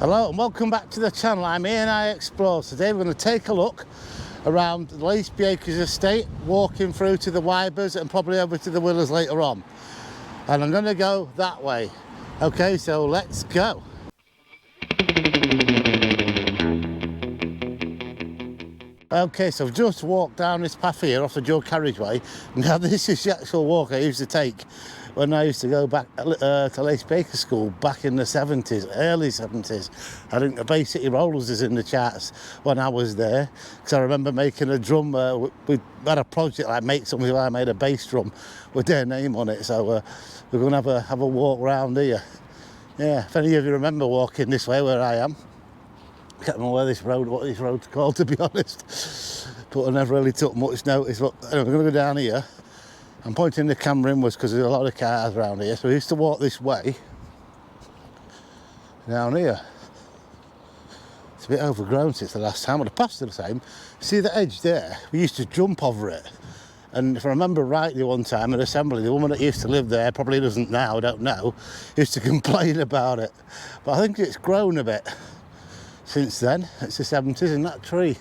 Hello and welcome back to the channel. I'm here and I Explore. Today we're going to take a look around the Laceby Acres estate, walking through to the Wyers and probably over to the Wyers later on. And I'm going to go that way. Okay, so let's go. Okay, so I've just walked down this path here off the dual carriageway. Now this is the actual walk I used to take when I used to go back to Laceby Acres School back in the 70s, early 70s. I think the Bay City Rollers is in the charts when I was there, because I remember making a drum. We had a project like make something where I made a bass drum with their name on it. So we're going to have a walk around here. Yeah, if any of you remember walking this way where I am. I can't remember what this road's called, to be honest, but I never really took much notice. But anyway, we're going to go down here. I'm pointing the camera inwards because there's a lot of cars around here, so we used to walk this way down here. It's a bit overgrown since the last time, but the path's still the same. See the edge there? We used to jump over it, and if I remember rightly, one time at assembly, the woman that used to live there, probably doesn't now, I don't know, used to complain about it. But I think it's grown a bit since then. It's the 70s, and that tree,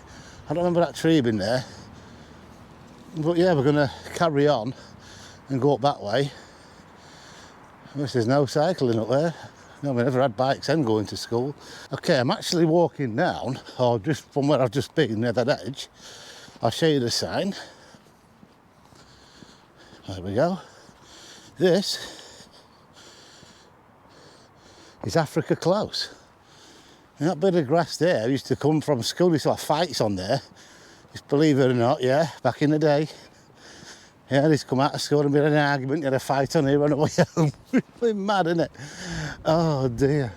I don't remember that tree being there. But yeah, we're going to carry on and go up that way. There's no cycling up there. No, we never had bikes then going to school. Okay, I'm actually walking down, or just from where I've just been, near that edge. I'll show you the sign. There we go. This is Africa Close. And that bit of grass there used to come from school. We used to have fights on there. Just believe it or not, yeah, back in the day. Yeah, they used to come out of school and be in an argument, you had a fight on here, run away home. Really mad, isn't it? Oh dear.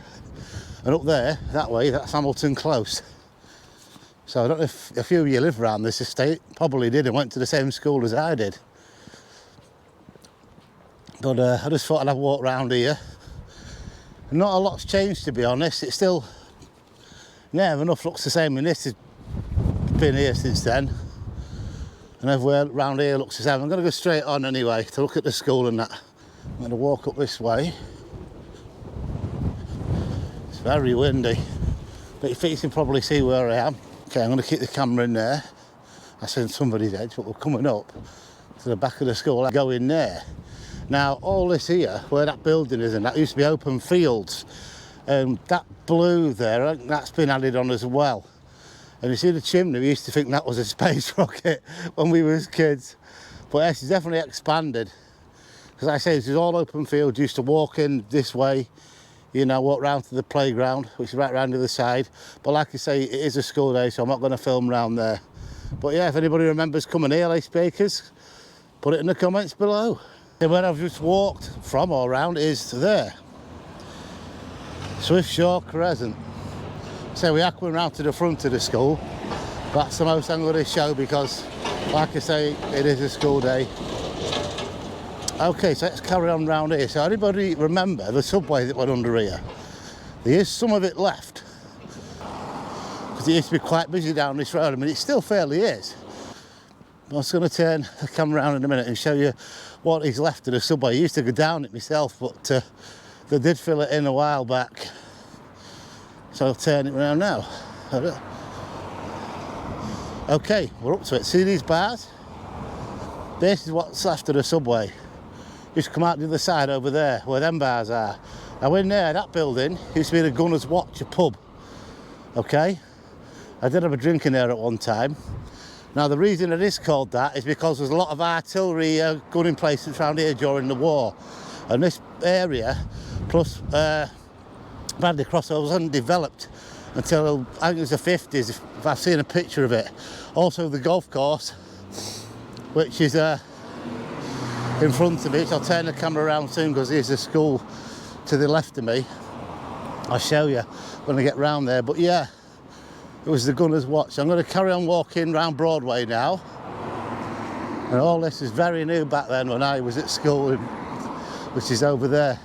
And up there, that way, that's Hamilton Close. So I don't know if a few of you live around this estate, probably did and went to the same school as I did. But I just thought I'd have a walk round here. Not a lot's changed, to be honest. It's still, near enough looks the same, and this has been here since then. And everywhere around here looks the same. I'm going to go straight on anyway to look at the school and that. I'm going to walk up this way. It's very windy, but you can probably see where I am. Okay, I'm going to keep the camera in there. I seen somebody's edge, but we're coming up to the back of the school. I go in there. Now, all this here, where that building is, and that used to be open fields. That blue there, I think that's been added on as well. And you see the chimney, we used to think that was a space rocket when we were kids. But yes, it's definitely expanded. Because I say, this is all open field. You used to walk in this way, you know, walk round to the playground, which is right round the other side. But like I say, it is a school day, so I'm not going to film round there. But yeah, if anybody remembers coming here, Laceby Acres, put it in the comments below. And where I've just walked from or around is there. Swiftshaw Crescent. So we are coming round to the front of the school. That's the most I'm going to show because, like I say, it is a school day. Okay, so let's carry on round here. So anybody remember the subway that went under here? There is some of it left. Because it used to be quite busy down this road. I mean, it still fairly is. I'm just going to turn the camera around in a minute and show you what is left of the subway. I used to go down it myself, but they did fill it in a while back. So I'll turn it around now. Okay, we're up to it. See these bars? This is what's left of the subway. Just come out the other side over there, where them bars are. Now in there, that building, used to be the Gunner's Watch, a pub. Okay? I did have a drink in there at one time. Now the reason it is called that is because there's a lot of artillery gunning places around here during the war. And this area, plus Bradley Crossovers hadn't developed until I think it was the 50s, if I've seen a picture of it. Also the golf course, which is in front of it. I'll turn the camera around soon because there's a school to the left of me. I'll show you when I get round there. But yeah, it was the Gunner's Watch. I'm going to carry on walking round Broadway now. And all this is very new back then when I was at school, which is over there.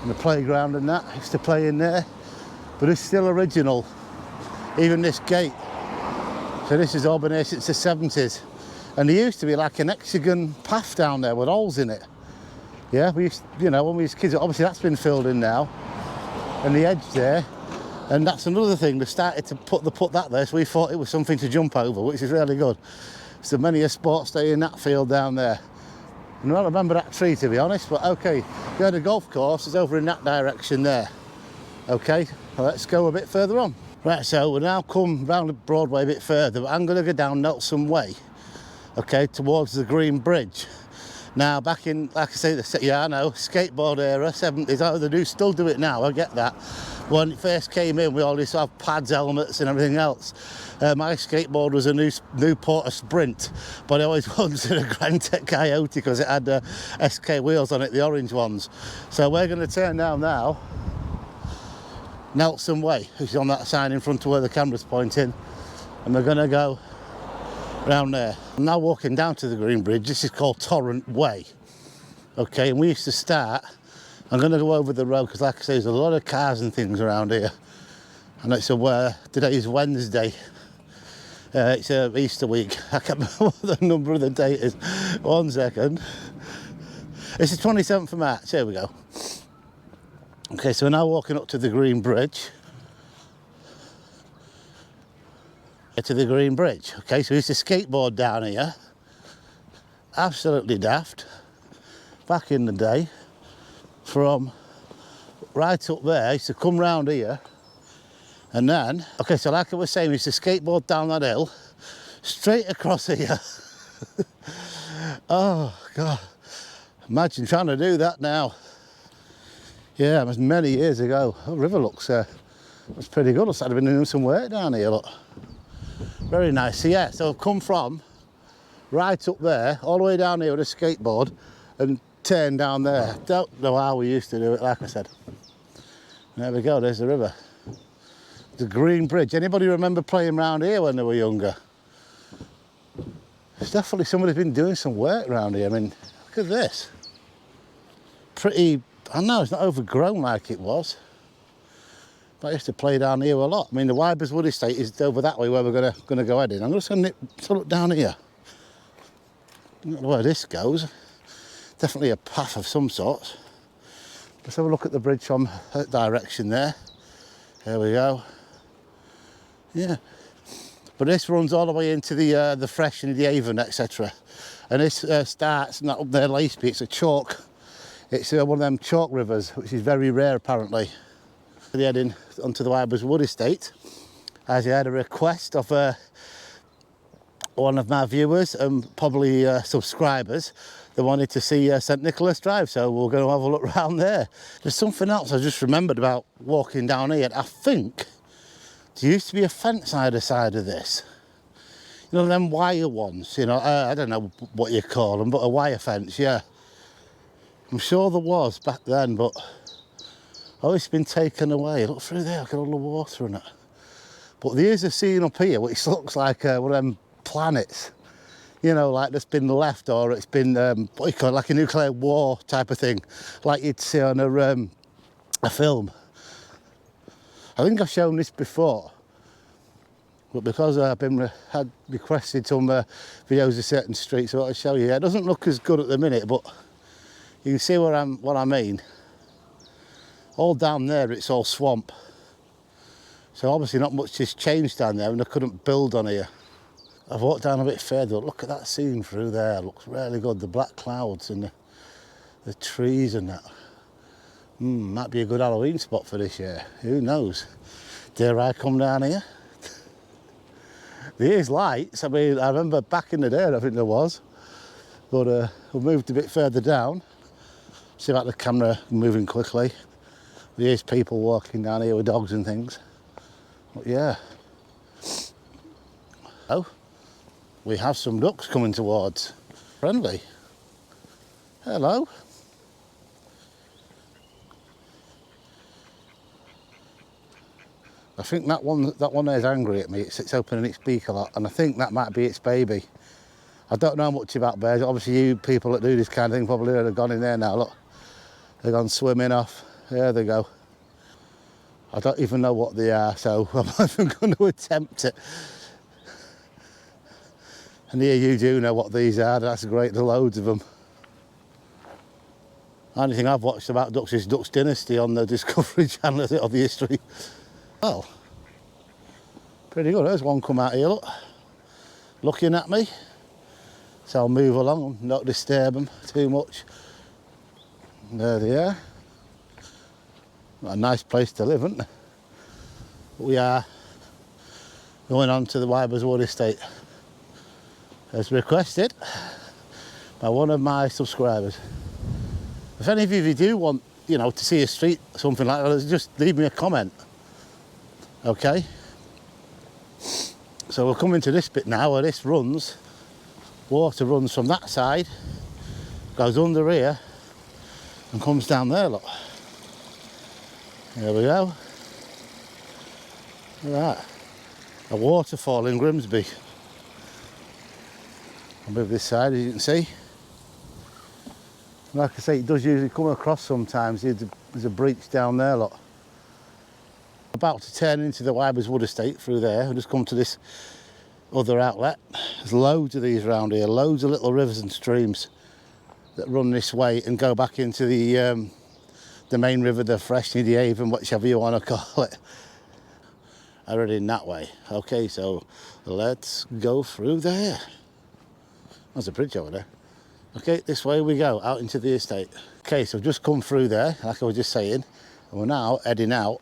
And the playground and that, I used to play in there. But it's still original, even this gate. So this has all been here since the 70s. And there used to be like an hexagon path down there with holes in it. Yeah, we used, you know, when we was kids, obviously that's been filled in now. And the edge there And that's another thing, they started to put that there, so we thought it was something to jump over, which is really good. So many a sports day in that field down there. And I don't remember that tree, to be honest, but okay, yeah, the golf course is over in that direction there. Okay, well, let's go a bit further on. Right, so we'll now come round Broadway a bit further, but I'm going to go down Nelson Way, okay, towards the Green Bridge. Now, back in, like I say, yeah, I know, skateboard era, 70s, oh, they do still do it now, I get that. When it first came in, we all used to have pads, helmets and everything else. My skateboard was a Newport Sprint, but I always wanted a Grand Tech Coyote because it had SK wheels on it, the orange ones. So we're going to turn down now Nelson Way, which is on that sign in front of where the camera's pointing, and we're going to go round there. I'm now walking down to the Green Bridge. This is called Torrent Way. Okay, and we used to start, I'm going to go over the road because, like I say, there's a lot of cars and things around here. And it's today is Wednesday. It's Easter week. I can't remember what the number of the date is. 1 second. It's the 27th of March. Here we go. Okay, so we're now walking up to the Green Bridge. To the Green Bridge. Okay, so we used to skateboard down here. Absolutely daft. Back in the day. From right up there, I used to come round here. And then, okay, so like I was saying, we used to skateboard down that hill. Straight across here. Oh, God. Imagine trying to do that now. Yeah, it was many years ago. The river looks pretty good. I've been doing some work down here, look. Very nice. So yeah, so I've come from right up there, all the way down here with a skateboard and turned down there. Don't know how we used to do it, like I said. There we go, there's the river. The Green Bridge. Anybody remember playing around here when they were younger? There's definitely somebody's been doing some work around here. I mean, look at this. Pretty, I know it's not overgrown like it was. But I used to play down here a lot. I mean, the Wyers Wood estate is over that way where we're gonna go heading. I'm just gonna look down here. I don't know where this goes. Definitely a path of some sort. Let's have a look at the bridge from that direction there. There we go. Yeah. But this runs all the way into the Fresh and the Avon, etc. And this starts not up there, Laceby. It's a chalk. It's one of them chalk rivers, which is very rare apparently. They're heading onto the Wyers Wood estate, as I had a request of one of my viewers and probably subscribers that wanted to see St Nicholas Drive, so we're going to have a look around there. There's something else I just remembered about walking down here. I think there used to be a fence either side of this. You know, them wire ones, you know, I don't know what you call them, but a wire fence, yeah. I'm sure there was back then, but oh, it's been taken away. Look through there, look at all the water in it. But there is a scene up here which looks like one of them planets, you know, like that's been left, or it's been, what you call it, like a nuclear war type of thing, like you'd see on a film. I think I've shown this before, but because I've had requested some videos of certain streets, so I'll show you. It doesn't look as good at the minute, but you can see what I mean. All down there, it's all swamp. So obviously not much has changed down there, and I couldn't build on here. I've walked down a bit further. Look at that scene through there. It looks really good. The black clouds and the trees and that. Might be a good Halloween spot for this year. Who knows? Dare I come down here? There is lights. I mean, I remember back in the day, I think there was. But we moved a bit further down. See about the camera moving quickly. There's people walking down here with dogs and things. But yeah. Oh, we have some ducks coming towards. Friendly. Hello. I think that one there is angry at me. It's opening its beak a lot, and I think that might be its baby. I don't know much about bears. Obviously, you people that do this kind of thing probably have gone in there now. Look, they've gone swimming off. There they go. I don't even know what they are, so I'm not even going to attempt it. And here you do know what these are. That's great. There's loads of them. The only thing I've watched about ducks is Ducks Dynasty on the Discovery Channel, of the history. Well, pretty good. There's one come out here, look, looking at me. So I'll move along, not disturb them too much. There they are. A nice place to live, isn't it? We are going on to the Wyers Wood estate, as requested by one of my subscribers. If any of you do want, you know, to see a street, something like that, just leave me a comment. Okay? So we're coming to this bit now where this runs. Water runs from that side, goes under here, and comes down there, look. There we go. Look at that. A waterfall in Grimsby. I'll move this side, as you can see. Like I say, it does usually come across sometimes. There's a breach down there, look. About to turn into the Wyers Wood estate through there. I'll just come to this other outlet. There's loads of these around here, loads of little rivers and streams that run this way and go back into the main river, the Freshney, the Avon, whichever you want to call it. I read in that way. Okay, so let's go through there. There's a bridge over there. Okay, this way we go, out into the estate. Okay, so I've just come through there, like I was just saying, and we're now heading out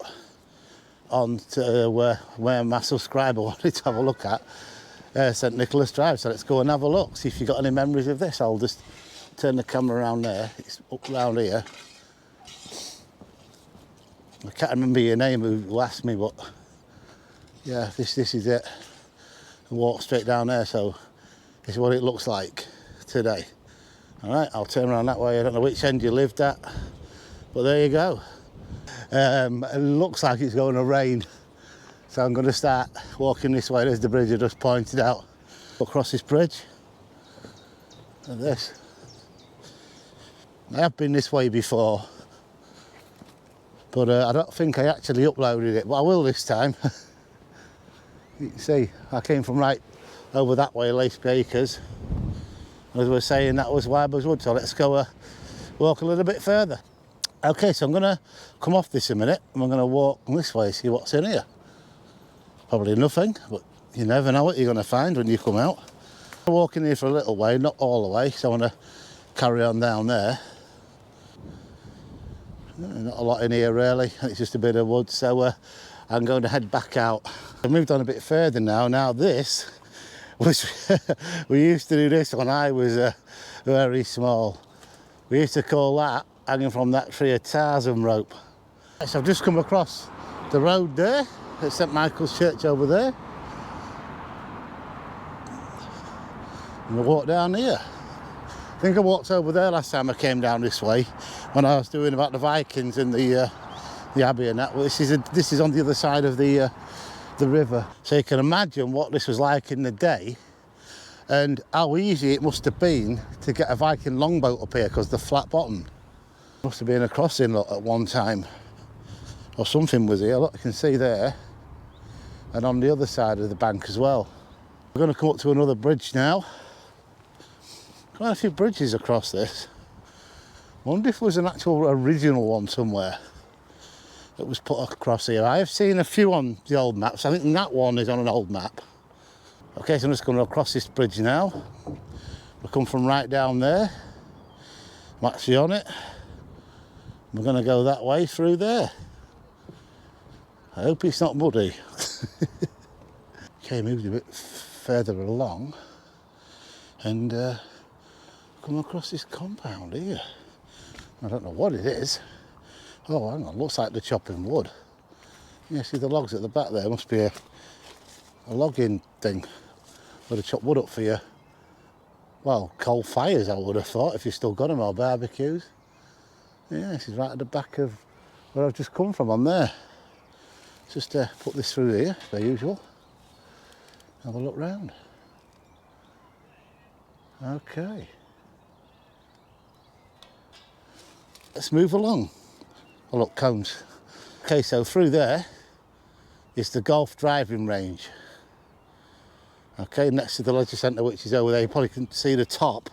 on to where my subscriber wanted to have a look at, St Nicholas Drive. So let's go and have a look, see if you've got any memories of this. I'll just turn the camera around there. It's up round here. I can't remember your name who asked me, but yeah, this is it. I walk straight down there, so this is what it looks like today. All right, I'll turn around that way. I don't know which end you lived at, but there you go. It looks like it's going to rain, so I'm going to start walking this way. There's the bridge I just pointed out. Across this bridge. And this. I have been this way before, but I don't think I actually uploaded it, but I will this time. You can see, I came from right over that way, Laceby Acres. As we were saying, that was Wyers Wood, so let's go walk a little bit further. Okay, so I'm going to come off this a minute, and I'm going to walk this way, see what's in here. Probably nothing, but you never know what you're going to find when you come out. I'm walking here for a little way, not all the way, so I want to carry on down there. Not a lot in here really, it's just a bit of wood, so I'm going to head back out. I've moved on a bit further now. Now this was, we used to do this when I was very small. We used to call that, hanging from that tree, a Tarzan rope. So I've just come across the road there, at St Michael's Church over there. And I walk down here. I think I walked over there last time I came down this way, when I was doing about the Vikings and the Abbey and that. Well, this is on the other side of the river. So you can imagine what this was like in the day and how easy it must have been to get a Viking longboat up here because the flat bottom. Must have been a crossing, look, at one time. Or something was here, look, you can see there. And on the other side of the bank as well. We're going to come up to another bridge now. Quite a few bridges across this. I wonder if there was an actual original one somewhere that was put across here. I have seen a few on the old maps. I think that one is on an old map. Okay, so I'm just going to across this bridge now. We'll come from right down there. I'm actually on it. We're going to go that way through there. I hope it's not muddy. Okay, moved a bit further along and come across this compound here. I don't know what it is. Oh, hang on, looks like they're chopping wood. Yeah, see the logs at the back there, must be a logging thing where they chop wood up for you. Well, coal fires, I would have thought, if you've still got them, or barbecues. Yeah, this is right at the back of where I've just come from on there. Just put this through here, as usual. Have a look round. Okay. Let's move along. Oh look, cones. Okay, so through there is the golf driving range. Okay, next to the leisure centre, which is over there. You probably can see the top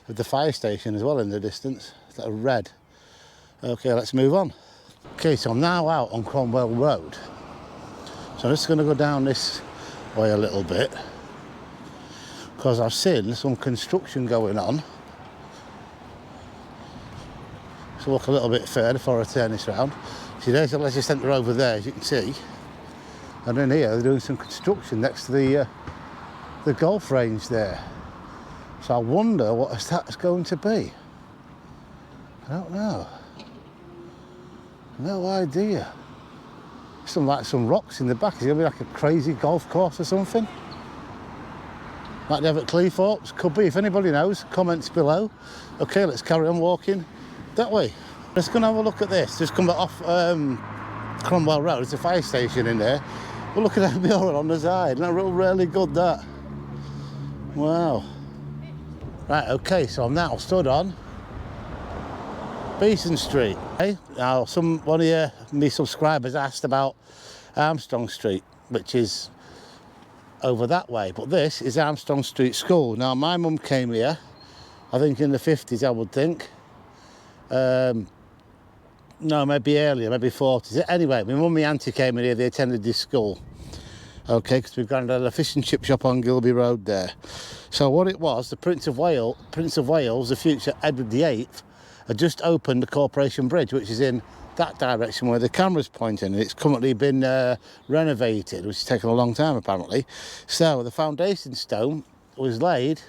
of the fire station as well in the distance. It's like red. Okay, let's move on. Okay, so I'm now out on Cromwell Road. So I'm just going to go down this way a little bit, because I've seen some construction going on. So look a little bit further before I turn this round. See, there's a leisure centre over there, as you can see. And in here, they're doing some construction next to the golf range there. So I wonder what that's going to be. I don't know. No idea. Some rocks in the back. Is it going to be like a crazy golf course or something? Like they have at Cleethorpes? Could be. If anybody knows, comments below. Okay, let's carry on walking that way. Let's go and have a look at this. Just come back off Cromwell Road. There's a fire station in there. We'll look at that mural on the side. Isn't that really good, that? Wow. Right, okay, so I'm now stood on Beeson Street. Okay? Now, one of my subscribers asked about Armstrong Street, which is over that way. But this is Armstrong Street School. Now, my mum came here, I think in the 50s, I would think. No, maybe earlier, maybe 40s. Anyway, my mum and my auntie came in here, they attended this school. Okay, because we've got a fish and chip shop on Gilby Road there. So what it was, the Prince of Wales, the future Edward VIII, had just opened the Corporation Bridge, which is in that direction where the camera's pointing. And it's currently been renovated, which has taken a long time apparently. So the foundation stone was laid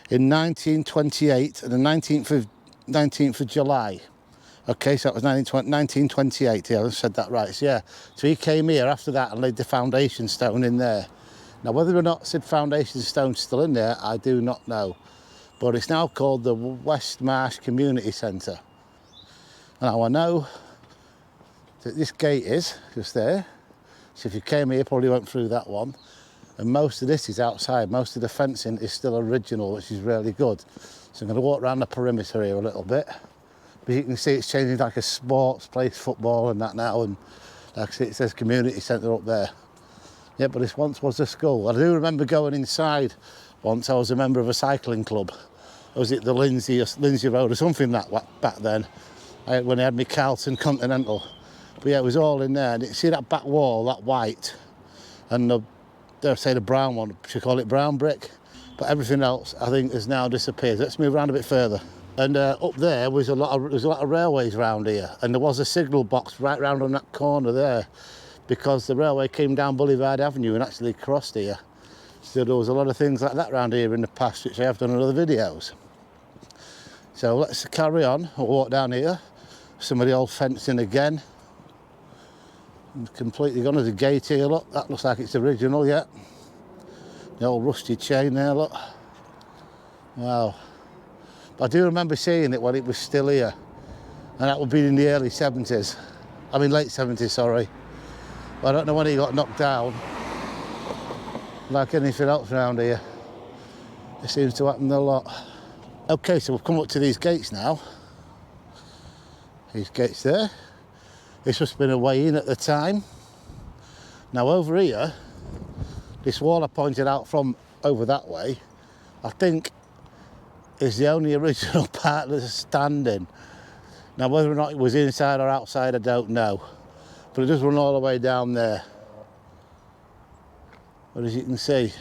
in 1928 and the 19th of July. Okay, so that was 1928, yeah, I said that right. So yeah, so he came here after that and laid the foundation stone in there. Now, whether or not said foundation stone's still in there, I do not know. But it's now called the West Marsh Community Centre. Now, I know that this gate is just there. So if you came here, probably went through that one. And most of this is outside. Most of the fencing is still original, which is really good. So I'm going to walk around the perimeter here a little bit. But you can see it's changing like a sports place, football and that now, and like I see it says community centre up there. Yeah, but this once was a school. I do remember going inside once. I was a member of a cycling club. Was it the Lindsay Road or something that back then? When I had my Carlton Continental. But yeah, it was all in there. And you see that back wall, that white, and dare I say the brown one, should call it brown brick. But everything else, I think, has now disappeared. Let's move around a bit further. And up there was a lot of railways around here, and there was a signal box right round on that corner there, because the railway came down Boulevard Avenue and actually crossed here. So there was a lot of things like that around here in the past, which I have done in other videos. So let's carry on. I'll walk down here. Some of the old fencing again. Completely gone. There's a gate here, look. That looks like it's original, yeah. The old rusty chain there, look. Wow. I do remember seeing it when it was still here, and that would be in the early 70s. I mean late 70s, sorry. But I don't know when it got knocked down. Like anything else around here, it seems to happen a lot. Okay, so we've come up to these gates now. These gates there. This must have been a way in at the time. Now over here, this wall I pointed out from over that way, I think is the only original part that's standing. Now whether or not it was inside or outside, I don't know. But it does run all the way down there. But as you can see,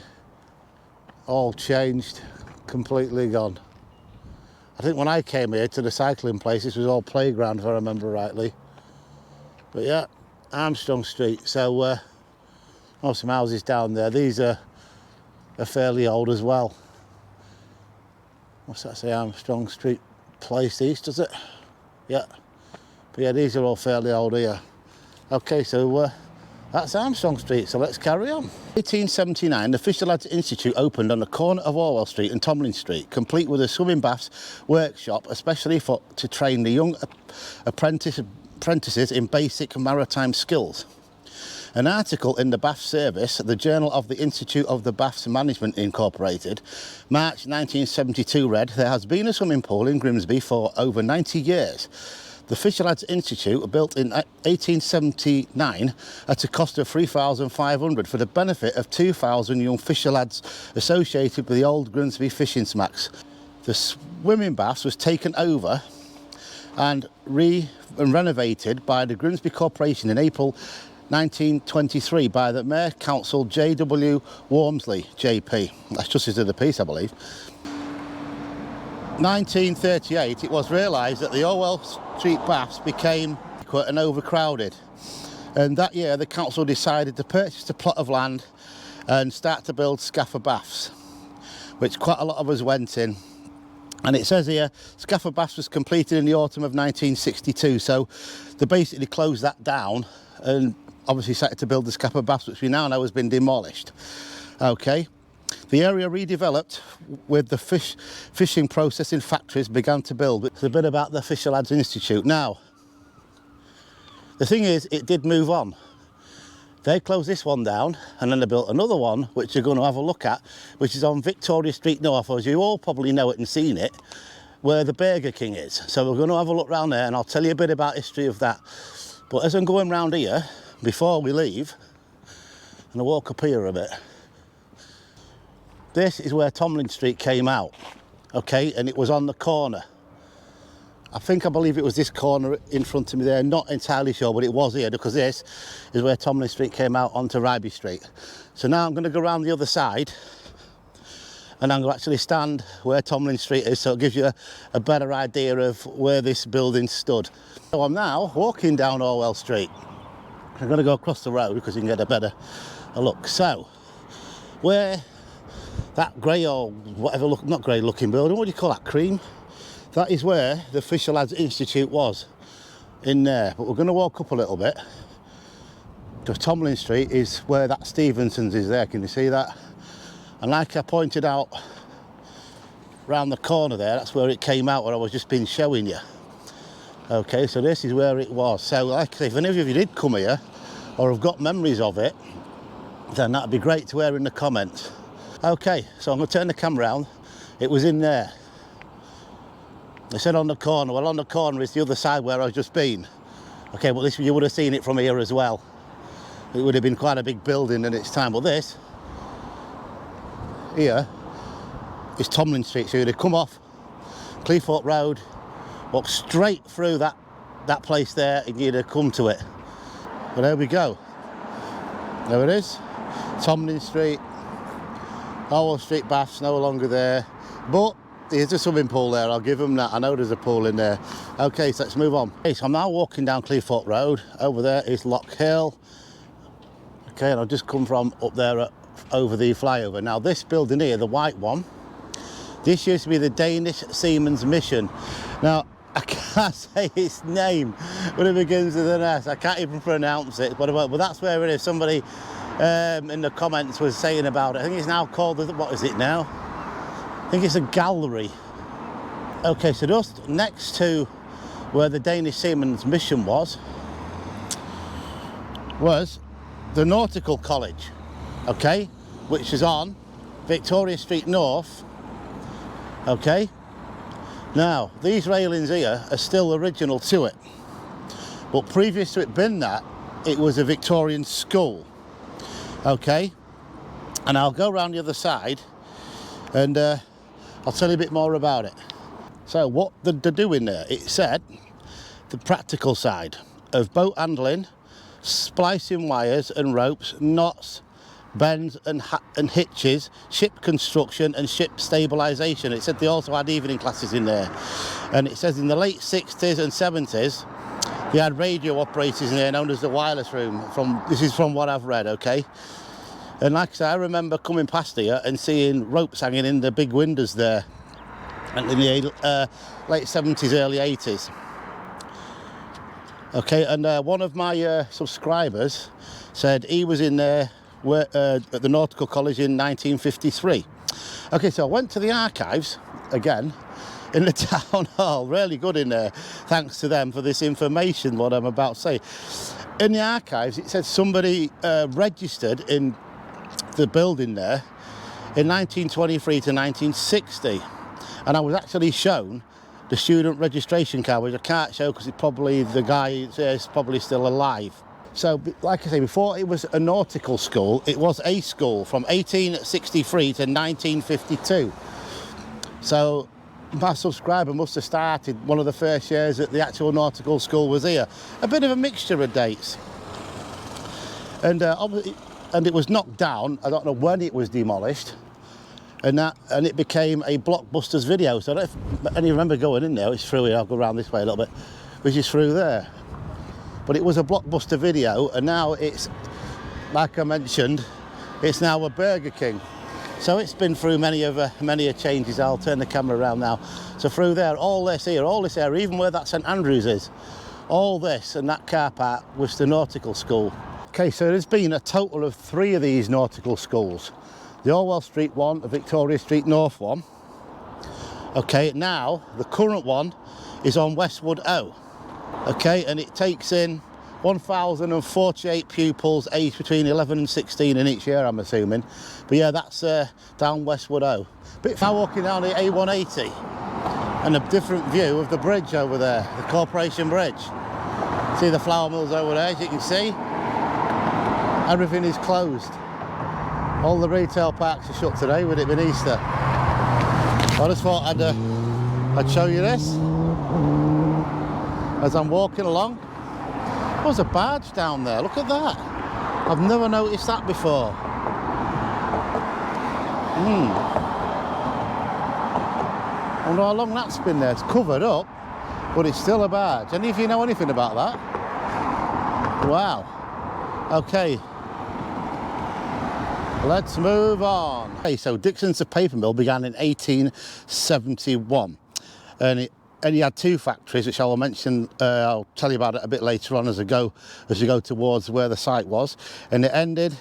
all changed, completely gone. I think when I came here to the cycling place, this was all playground, if I remember rightly. But yeah, Armstrong Street. So some houses down there. These are fairly old as well. What's that say? Armstrong Street Place East, does it? Yeah. But yeah, these are all fairly old here. Okay, so that's Armstrong Street, so let's carry on. 1879, the Fisher Lads Institute opened on the corner of Orwell Street and Tomlin Street, complete with a swimming baths workshop, especially to train the young apprentices in basic maritime skills. An article in the Bath Service, the Journal of the Institute of the Baths Management Incorporated, March 1972 read, "There has been a swimming pool in Grimsby for over 90 years. The Fisher Lads Institute, built in 1879 at a cost of $3,500 for the benefit of 2,000 young Fisher Lads associated with the old Grimsby fishing smacks. The swimming baths was taken over and renovated by the Grimsby Corporation in April 1923 by the Mayor Council J.W. Wormsley, JP. That's Justice of the Peace, I believe. 1938, it was realised that the Orwell Street baths became adequate and overcrowded. And that year, the council decided to purchase a plot of land and start to build Scaffer baths, which quite a lot of us went in. And it says here, Scaffer baths was completed in the autumn of 1962. So they basically closed that down and obviously started to build the Scaffer baths, which we now know has been demolished. Okay. The area redeveloped with the fishing processing factories began to build. It's a bit about the Fisher Lads Institute. Now, the thing is, it did move on. They closed this one down and then they built another one, which you're going to have a look at, which is on Victoria Street North, as you all probably know it and seen it, where the Burger King is. So we're going to have a look round there and I'll tell you a bit about history of that. But as I'm going round here, before we leave, and I walk up here a bit, this is where Tomlin Street came out, okay, and it was on the corner. I believe it was this corner in front of me there, not entirely sure, but it was here, because this is where Tomlin Street came out onto Ryby Street. So now I'm going to go around the other side, and I'm going to actually stand where Tomlin Street is, so it gives you a better idea of where this building stood. So I'm now walking down Orwell Street. I'm going to go across the road because you can get a look. So, where that grey or whatever, not grey looking building, what do you call that, cream? That is where the Fisher Lads Institute was, in there. But we're going to walk up a little bit, because Tomlin Street is where that Stevenson's is there, can you see that? And like I pointed out, round the corner there, that's where it came out, where I was just been showing you. Okay, so this is where it was. So like I say, if any of you did come here, or have got memories of it, then that'd be great to hear in the comments. Okay, so I'm going to turn the camera around. It was in there. They said on the corner. Well, on the corner is the other side where I've just been. Okay, but this, you would have seen it from here as well. It would have been quite a big building in its time. But this here is Tomlin Street. So you'd have come off Cleethorpes Road, walk straight through that place there, and you'd have come to it. But there we go. There it is. Tomlin Street. Orwell Street baths no longer there. But there's a swimming pool there, I'll give them that. I know there's a pool in there. Okay, so let's move on. Okay, so I'm now walking down Cleethorpes Road. Over there is Lock Hill. Okay, and I've just come from up there over the flyover. Now this building here, the white one, this used to be the Danish Seamen's Mission. Now, I can't say its name, but it begins with an S. I can't even pronounce it, but that's where it is. Somebody in the comments was saying about it. I think it's now called, what is it now? I think it's a gallery. Okay, so just next to where the Danish Seamen's Mission was the Nautical College, okay, which is on Victoria Street North. Okay, now these railings here are still original to it, but previous to it being that, it was a Victorian school. Okay, and I'll go around the other side and I'll tell you a bit more about it. So what did they do in there? It said the practical side of boat handling, splicing wires and ropes, knots, bends and hitches, ship construction and ship stabilisation. It said they also had evening classes in there. And it says in the late 60s and 70s, they had radio operators in there known as the wireless room. This is from what I've read, okay? And like I say, I remember coming past here and seeing ropes hanging in the big windows there in the late 70s, early 80s. Okay, and one of my subscribers said he was in there at the Nautical College in 1953. Okay, so I went to the archives again in the town hall. Really good in there. Thanks to them for this information, what I'm about to say. In the archives, it said somebody registered in the building there in 1923 to 1960. And I was actually shown the student registration card, which I can't show because the guy is probably still alive. So, like I say, before it was a nautical school, it was a school from 1863 to 1952. So, my subscriber must have started one of the first years that the actual nautical school was here. A bit of a mixture of dates. and it was knocked down. I don't know when it was demolished, and it became a Blockbusters video. So I don't know if any remember going in there. It's through here. I'll go around this way a little bit, which is through there. But it was a Blockbuster video, and now it's, like I mentioned, it's now a Burger King. So it's been through many a changes. I'll turn the camera around now. So through there, all this area, even where that St Andrews is, all this and that car park was the nautical school. Okay, so there's been a total of 3 of these nautical schools. The Orwell Street one, the Victoria Street North one. Okay, now the current one is on Westwood O. Okay, and it takes in 1,048 pupils aged between 11 and 16 in each year, I'm assuming. But yeah, that's down Westwood O. But now walking down the A180 and a different view of the bridge over there, the Corporation Bridge. See the flour mills over there, as you can see. Everything is closed. All the retail parks are shut today with it being Easter. I just thought I'd show you this as I'm walking along. There's a barge down there, look at that. I've never noticed that before. I wonder how long that's been there. It's covered up, but it's still a barge. Any of you know anything about that? Wow. Okay. Let's move on. Okay, so Dixon's the paper mill began in 1871. And he had 2 factories, which I will mention, I'll tell you about it a bit later on as we go towards where the site was. And it ended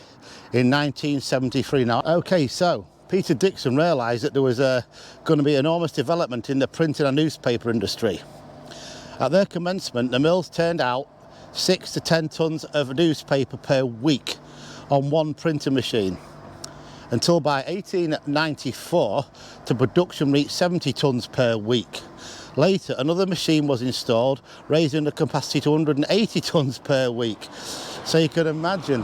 in 1973 now. Okay, so Peter Dixon realised that there was going to be enormous development in the printing and newspaper industry. At their commencement, the mills turned out 6 to 10 tonnes of newspaper per week on one printing machine, until by 1894 the production reached 70 tonnes per week. Later, another machine was installed, raising the capacity to 180 tonnes per week. So you can imagine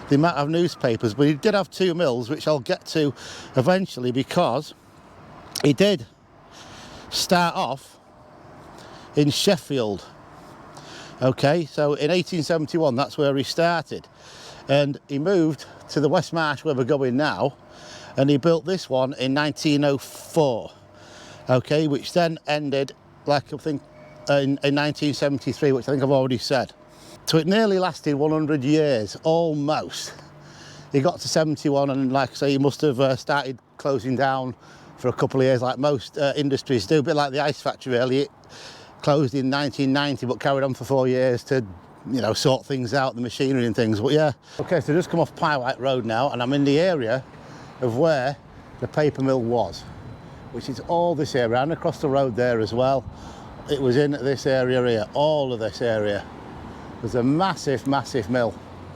the amount of newspapers. But he did have 2 mills, which I'll get to eventually, because he did start off in Sheffield. Okay, so in 1871, that's where he started. And he moved to the West Marsh, where we're going now, and he built this one in 1904. Okay, which then ended, like I think, in 1973, which I think I've already said. So it nearly lasted 100 years, almost. He got to 71, and like I say, he must have started closing down for a couple of years, like most industries do. A bit like the ice factory, really. It closed in 1990, but carried on for 4 years to, you know, sort things out, the machinery and things. But yeah. Okay, so just come off Pye Road now, and I'm in the area of where the paper mill was, which is all this area, and across the road there as well. It was in this area here, all of this area. There's a massive, massive mill.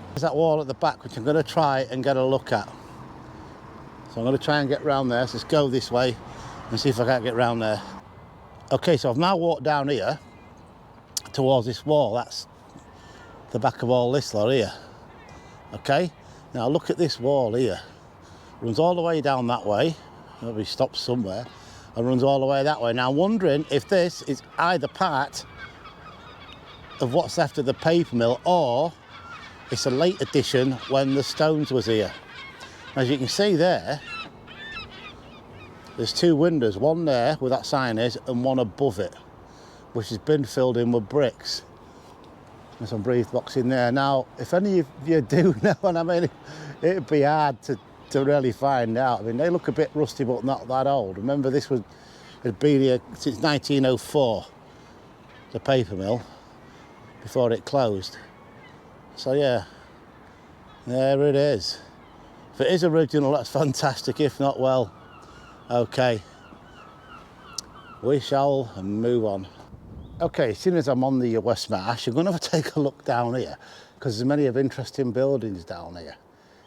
There's that wall at the back, which I'm going to try and get a look at. So I'm going to try and get round there. So let's go this way and see if I can't get round there. Okay, so I've now walked down here towards this wall. That's the back of all this lot here. Okay, now look at this wall here. It runs all the way down that way. Maybe stops somewhere and runs all the way that way. Now I'm wondering if this is either part of what's left of the paper mill, or it's a late addition when the Stones was here. As you can see there, there's 2 windows, one there where that sign is and one above it, which has been filled in with bricks. There's some breathe box in there. Now, if any of you do know, and I mean, it'd be hard to really find out. I mean, they look a bit rusty, but not that old. Remember, this had been here since 1904, the paper mill, before it closed. So yeah, there it is. If it is original, that's fantastic. If not, well, okay. We shall move on. Okay, as soon as I'm on the West Marsh, I'm going to take a look down here, because there's many of interesting buildings down here.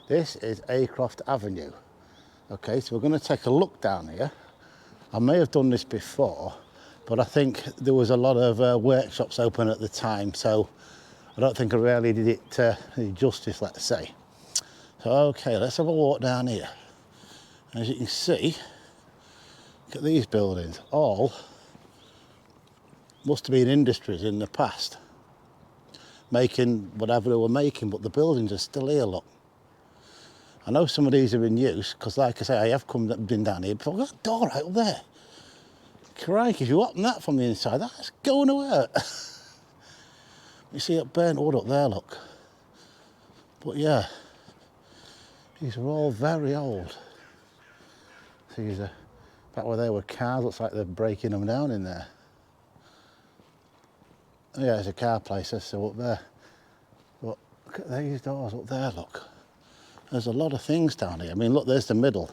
This is Aycroft Avenue. Okay, so we're going to take a look down here. I may have done this before, but I think there was a lot of workshops open at the time, so I don't think I really did it justice, let's say. So, okay, let's have a walk down here. As you can see, look at these buildings. All must have been industries in the past. making whatever they were making, but the buildings are still here, look. I know some of these are in use, because like I say, I have been down here before. I've got a door right up there. Crikey, if you open that from the inside, that's going away. You see that burnt wood up there, look. But yeah, these are all very old. These are back where they were cars, looks like they're breaking them down in there. Oh yeah, there's a car place, that's so up there. But look at these doors up there, look. There's a lot of things down here. I mean, look, there's the middle,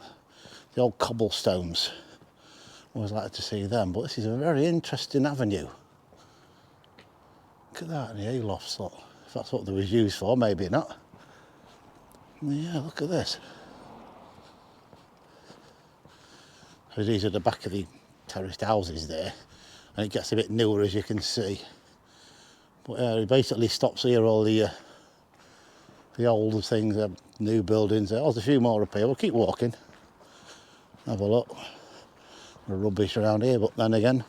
the old cobblestones. Always like to see them, but this is a very interesting avenue. Look at that, and the hay-lofts, look. If that's what they was used for, maybe not. Yeah, look at this. So these are the back of the terraced houses there, and it gets a bit newer, as you can see. But it basically stops here, all the old things, new buildings. There's a few more up here. We'll keep walking. Have a look. The rubbish around here, but then again,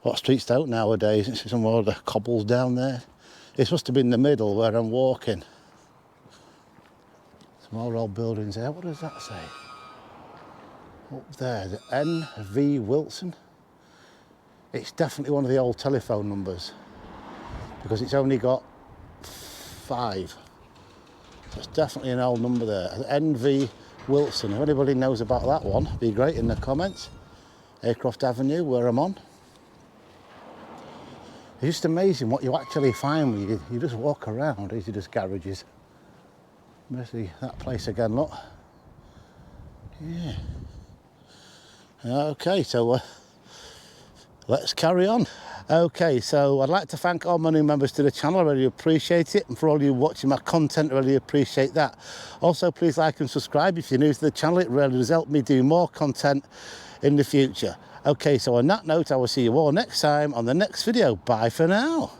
what streets out nowadays? It's some more of the cobbles down there. This must have been the middle where I'm walking. Some more old buildings there. What does that say? Up there, the N.V. Wilson. It's definitely one of the old telephone numbers, because it's only got 5. So it's definitely an old number there. N.V. Wilson. If anybody knows about that one, be great in the comments. Aircroft Avenue, where I'm on. It's just amazing what you actually find when you just walk around. These are just garages. Mostly that place again, look. Yeah. Okay, so let's carry on. Okay, so I'd like to thank all my new members to the channel. I really appreciate it, and for all you watching my content, I really appreciate that. Also, please like and subscribe if you're new to the channel. It really does help me do more content in the future. Okay, so on that note, I will see you all next time on the next video. Bye for now.